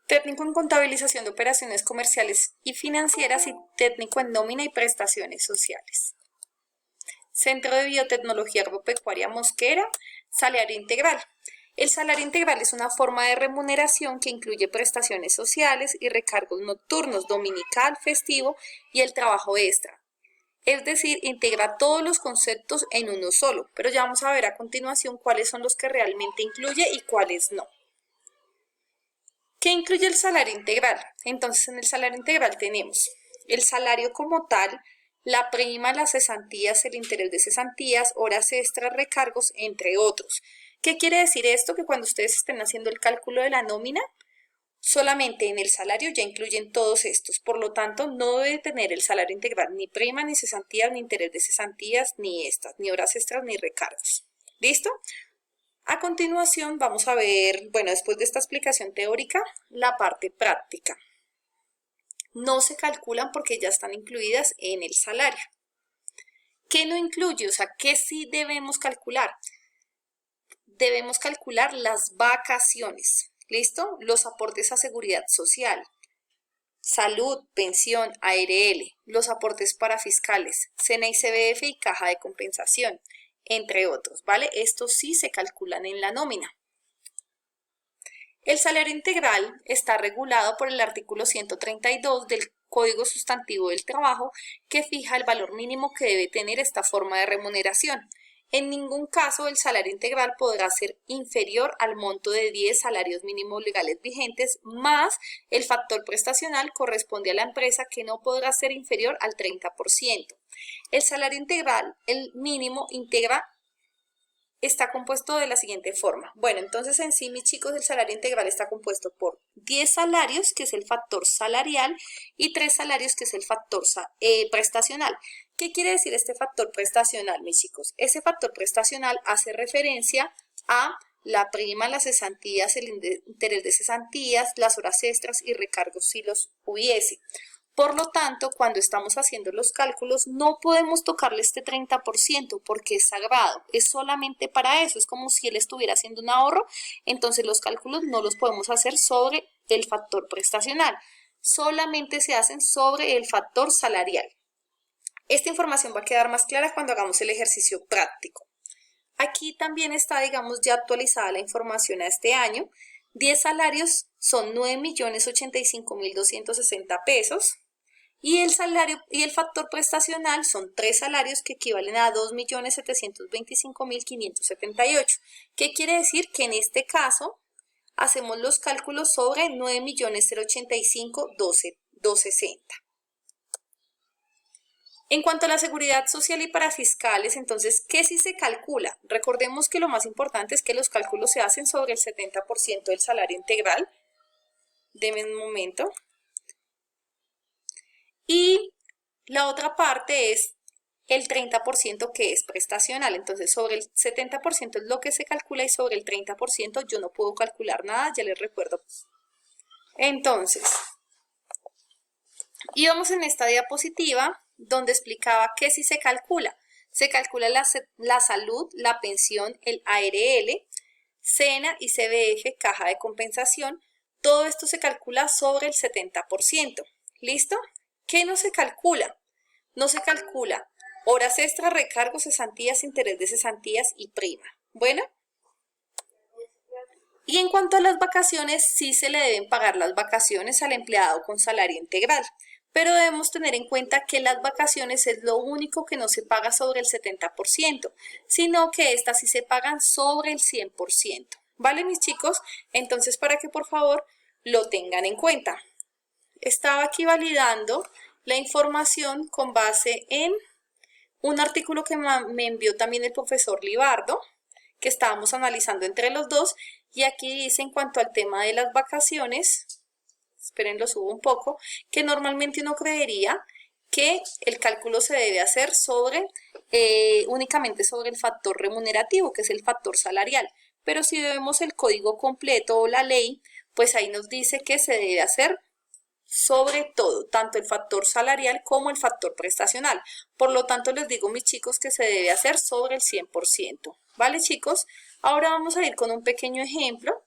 técnico en contabilización de operaciones comerciales y financieras y técnico en nómina y prestaciones sociales. Centro de Biotecnología Agropecuaria Mosquera, salario integral. El salario integral es una forma de remuneración que incluye prestaciones sociales y recargos nocturnos, dominical, festivo y el trabajo extra. Es decir, integra todos los conceptos en uno solo, pero ya vamos a ver a continuación cuáles son los que realmente incluye y cuáles no. ¿Qué incluye el salario integral? Entonces, en el salario integral tenemos el salario como tal, la prima, las cesantías, el interés de cesantías, horas extras, recargos, entre otros. ¿Qué quiere decir esto? Que cuando ustedes estén haciendo el cálculo de la nómina, solamente en el salario ya incluyen todos estos. Por lo tanto, no debe tener el salario integral ni prima, ni cesantías, ni interés de cesantías, ni estas, ni horas extras, ni recargos. ¿Listo? A continuación vamos a ver, bueno, después de esta explicación teórica, la parte práctica. No se calculan porque ya están incluidas en el salario. ¿Qué no incluye? O sea, ¿qué sí debemos calcular? Debemos calcular las vacaciones, ¿listo? Los aportes a seguridad social, salud, pensión, ARL, los aportes para fiscales, SENA y CBF y caja de compensación, entre otros, ¿vale? Estos sí se calculan en la nómina. El salario integral está regulado por el artículo 132 del Código Sustantivo del Trabajo, que fija el valor mínimo que debe tener esta forma de remuneración. En ningún caso el salario integral podrá ser inferior al monto de 10 salarios mínimos legales vigentes, más el factor prestacional corresponde a la empresa, que no podrá ser inferior al 30%. El salario integral, el mínimo, está compuesto de la siguiente forma. Bueno, entonces en sí, mis chicos, el salario integral está compuesto por 10 salarios, que es el factor salarial, y 3 salarios, que es el factor prestacional. ¿Qué quiere decir este factor prestacional, mis chicos? Ese factor prestacional hace referencia a la prima, las cesantías, el interés de cesantías, las horas extras y recargos si los hubiese. Por lo tanto, cuando estamos haciendo los cálculos, no podemos tocarle este 30% porque es sagrado, es solamente para eso, es como si él estuviera haciendo un ahorro, entonces los cálculos no los podemos hacer sobre el factor prestacional, solamente se hacen sobre el factor salarial. Esta información va a quedar más clara cuando hagamos el ejercicio práctico. Aquí también está, digamos, ya actualizada la información a este año. 10 salarios son 9.085.260 pesos. Y el salario y el factor prestacional son 3 salarios que equivalen a 2.725.578. ¿Qué quiere decir? Que en este caso hacemos los cálculos sobre 9.085.260. En cuanto a la seguridad social y para fiscales, entonces, ¿qué sí se calcula? Recordemos que lo más importante es que los cálculos se hacen sobre el 70% del salario integral. Denme un momento. Y la otra parte es el 30% que es prestacional. Entonces, sobre el 70% es lo que se calcula y sobre el 30% yo no puedo calcular nada, ya les recuerdo. Entonces, íbamos en esta diapositiva donde explicaba que sí se calcula. Se calcula la salud, la pensión, el ARL, SENA y CBF, caja de compensación. Todo esto se calcula sobre el 70%. ¿Listo? ¿Qué no se calcula? No se calcula horas extras, recargos, cesantías, interés de cesantías y prima. Bueno. Y en cuanto a las vacaciones, sí se le deben pagar las vacaciones al empleado con salario integral. Pero debemos tener en cuenta que las vacaciones es lo único que no se paga sobre el 70%, sino que estas sí se pagan sobre el 100%. ¿Vale, mis chicos? Entonces, para que por favor lo tengan en cuenta. Estaba aquí validando la información con base en un artículo que me envió también el profesor Libardo, que estábamos analizando entre los dos, y aquí dice en cuanto al tema de las vacaciones, esperen, lo subo un poco, que normalmente uno creería que el cálculo se debe hacer únicamente sobre el factor remunerativo, que es el factor salarial, pero si vemos el código completo o la ley, pues ahí nos dice que se debe hacer sobre todo, tanto el factor salarial como el factor prestacional. Por lo tanto, les digo, mis chicos, que se debe hacer sobre el 100%. ¿Vale, chicos? Ahora vamos a ir con un pequeño ejemplo.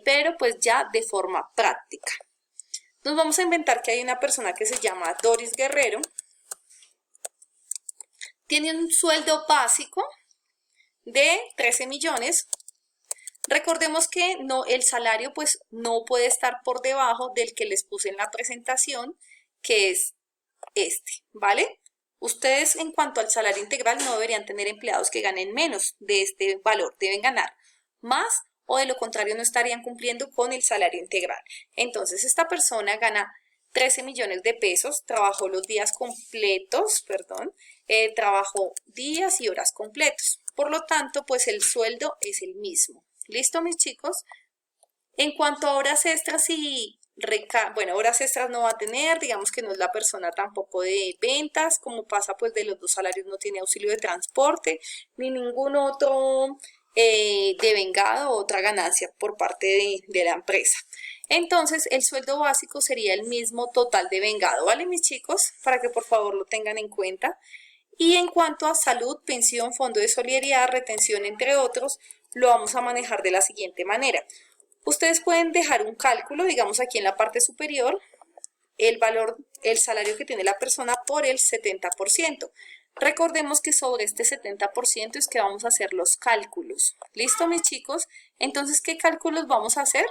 pero pues ya de forma práctica. Nos vamos a inventar que hay una persona que se llama Doris Guerrero, tiene un sueldo básico de 13 millones. Recordemos que no, el salario pues no puede estar por debajo del que les puse en la presentación, que es este, ¿vale? Ustedes en cuanto al salario integral no deberían tener empleados que ganen menos de este valor, deben ganar más o de lo contrario no estarían cumpliendo con el salario integral. Entonces esta persona gana 13 millones de pesos, trabajó los días completos, trabajó días y horas completos. Por lo tanto, pues el sueldo es el mismo. ¿Listo, mis chicos? En cuanto a horas extras y horas extras no va a tener, digamos que no es la persona tampoco de ventas, como pasa pues de los dos salarios, no tiene auxilio de transporte, ni ningún otro devengado o otra ganancia por parte de la empresa. Entonces, el sueldo básico sería el mismo total devengado, ¿vale, mis chicos? Para que por favor lo tengan en cuenta. Y en cuanto a salud, pensión, fondo de solidaridad, retención, entre otros, lo vamos a manejar de la siguiente manera. Ustedes pueden dejar un cálculo, digamos aquí en la parte superior, el valor, el salario que tiene la persona por el 70%. Recordemos que sobre este 70% es que vamos a hacer los cálculos. ¿Listo, mis chicos? Entonces, ¿qué cálculos vamos a hacer?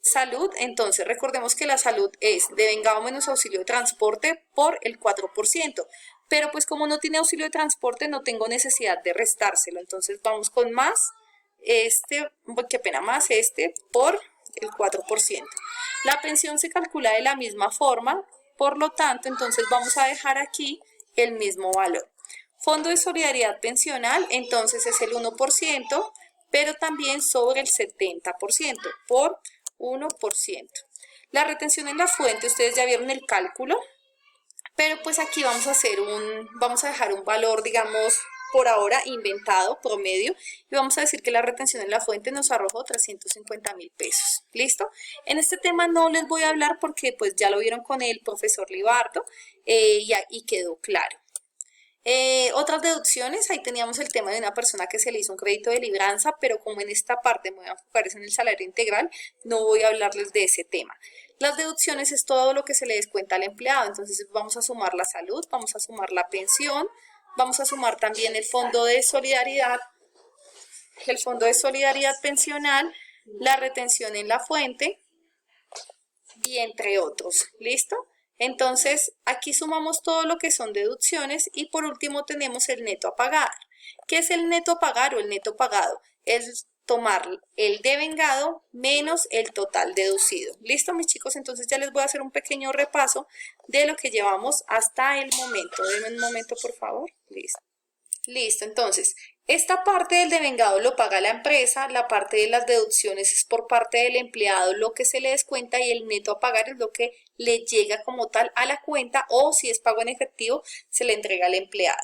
Salud, entonces recordemos que la salud es devengado menos auxilio de transporte por el 4%. Pero pues como no tiene auxilio de transporte no tengo necesidad de restárselo. Entonces vamos con más más por el 4%. La pensión se calcula de la misma forma, por lo tanto, entonces vamos a dejar aquí el mismo valor. Fondo de solidaridad pensional, entonces es el 1%, pero también sobre el 70%, por 1%. La retención en la fuente, ustedes ya vieron el cálculo, pero pues aquí vamos a dejar un valor, digamos, por ahora inventado, promedio, y vamos a decir que la retención en la fuente nos arrojó 350.000 pesos. ¿Listo? En este tema no les voy a hablar porque pues ya lo vieron con el profesor Libardo y quedó claro. Otras deducciones, ahí teníamos el tema de una persona que se le hizo un crédito de libranza, pero como en esta parte me voy a enfocar en el salario integral, no voy a hablarles de ese tema. Las deducciones es todo lo que se le descuenta al empleado, entonces vamos a sumar la salud, vamos a sumar la pensión, vamos a sumar también el fondo de solidaridad pensional, la retención en la fuente y entre otros. ¿Listo? Entonces, aquí sumamos todo lo que son deducciones y por último tenemos el neto a pagar. ¿Qué es el neto a pagar o el neto pagado? Es tomar el devengado menos el total deducido. ¿Listo, mis chicos? Entonces ya les voy a hacer un pequeño repaso de lo que llevamos hasta el momento. Denme un momento, por favor. Listo. Listo, entonces, esta parte del devengado lo paga la empresa, la parte de las deducciones es por parte del empleado lo que se le descuenta y el neto a pagar es lo que le llega como tal a la cuenta o si es pago en efectivo se le entrega al empleado.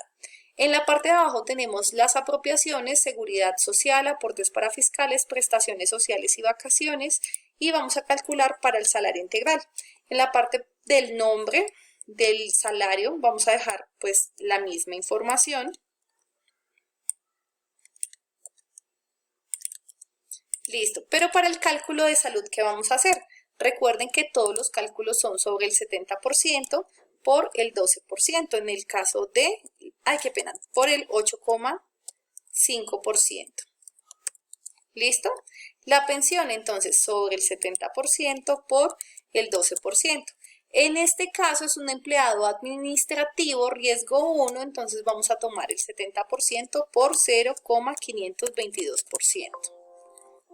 En la parte de abajo tenemos las apropiaciones, seguridad social, aportes para fiscales, prestaciones sociales y vacaciones y vamos a calcular para el salario integral. En la parte del nombre del salario vamos a dejar pues la misma información. Listo, pero para el cálculo de salud, ¿qué vamos a hacer? Recuerden que todos los cálculos son sobre el 70% por el 12%, en el caso de, por el 8,5%. ¿Listo? La pensión, entonces, sobre el 70% por el 12%. En este caso es un empleado administrativo, riesgo 1, entonces vamos a tomar el 70% por 0,522%.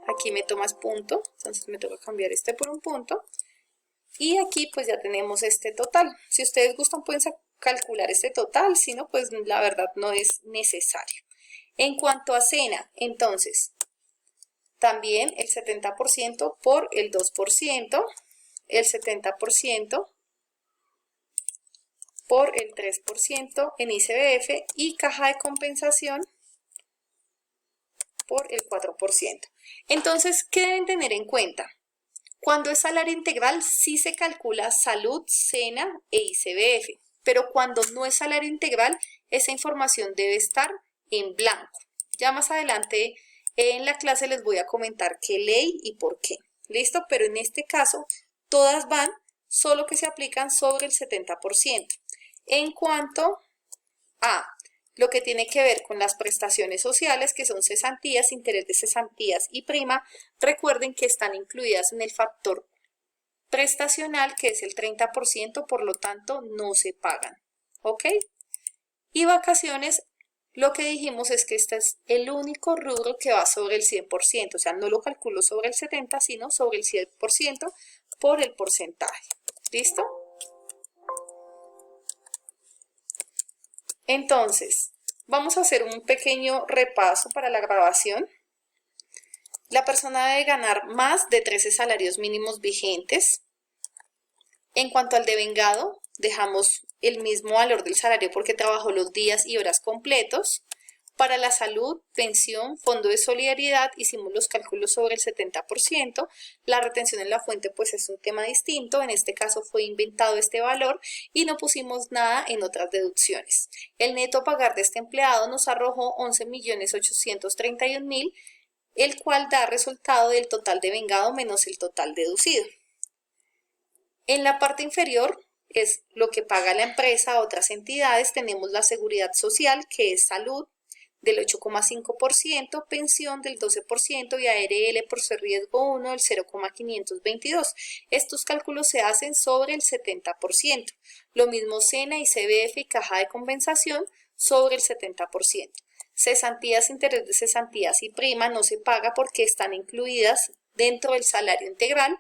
Aquí me tomas punto, entonces me toca cambiar este por un punto. Y aquí pues ya tenemos este total. Si ustedes gustan pueden calcular este total, si no pues la verdad no es necesario. En cuanto a cena, entonces, también el 70% por el 2%, el 70% por el 3% en ICBF y caja de compensación por el 4%. Entonces, ¿qué deben tener en cuenta? Cuando es salario integral, sí se calcula salud, cena e ICBF, pero cuando no es salario integral, esa información debe estar en blanco. Ya más adelante En la clase les voy a comentar qué ley y por qué. ¿Listo? Pero en este caso, todas van, solo que se aplican sobre el 70%. En cuanto a lo que tiene que ver con las prestaciones sociales, que son cesantías, interés de cesantías y prima, recuerden que están incluidas en el factor prestacional, que es el 30%, por lo tanto no se pagan. ¿Ok? Y vacaciones, lo que dijimos es que este es el único rubro que va sobre el 100%, o sea, no lo calculo sobre el 70%, sino sobre el 100% por el porcentaje. ¿Listo? Entonces, vamos a hacer un pequeño repaso para la grabación. La persona debe ganar más de 13 salarios mínimos vigentes. En cuanto al devengado, dejamos el mismo valor del salario porque trabajó los días y horas completos. Para la salud, pensión, fondo de solidaridad, hicimos los cálculos sobre el 70%. La retención en la fuente pues es un tema distinto. En este caso fue inventado este valor y no pusimos nada en otras deducciones. El neto a pagar de este empleado nos arrojó 11.831.000, el cual da resultado del total devengado menos el total deducido. En la parte inferior es lo que paga la empresa a otras entidades. Tenemos la seguridad social, que es salud, del 8,5%, pensión del 12% y ARL por ser riesgo 1 del 0,522. Estos cálculos se hacen sobre el 70%. Lo mismo SENA y CBF y caja de compensación sobre el 70%. Cesantías, interés de cesantías y prima no se paga porque están incluidas dentro del salario integral.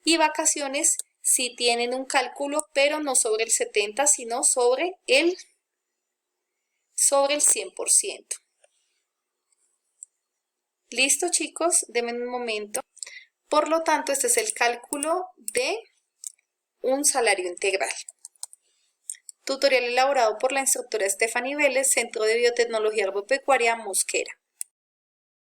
Y vacaciones sí tienen un cálculo, pero no sobre el 70%, sino sobre el 100%. ¿Listo, chicos? Denme un momento. Por lo tanto, este es el cálculo de un salario integral. Tutorial elaborado por la instructora Stephanie Vélez, Centro de Biotecnología Agropecuaria Mosquera.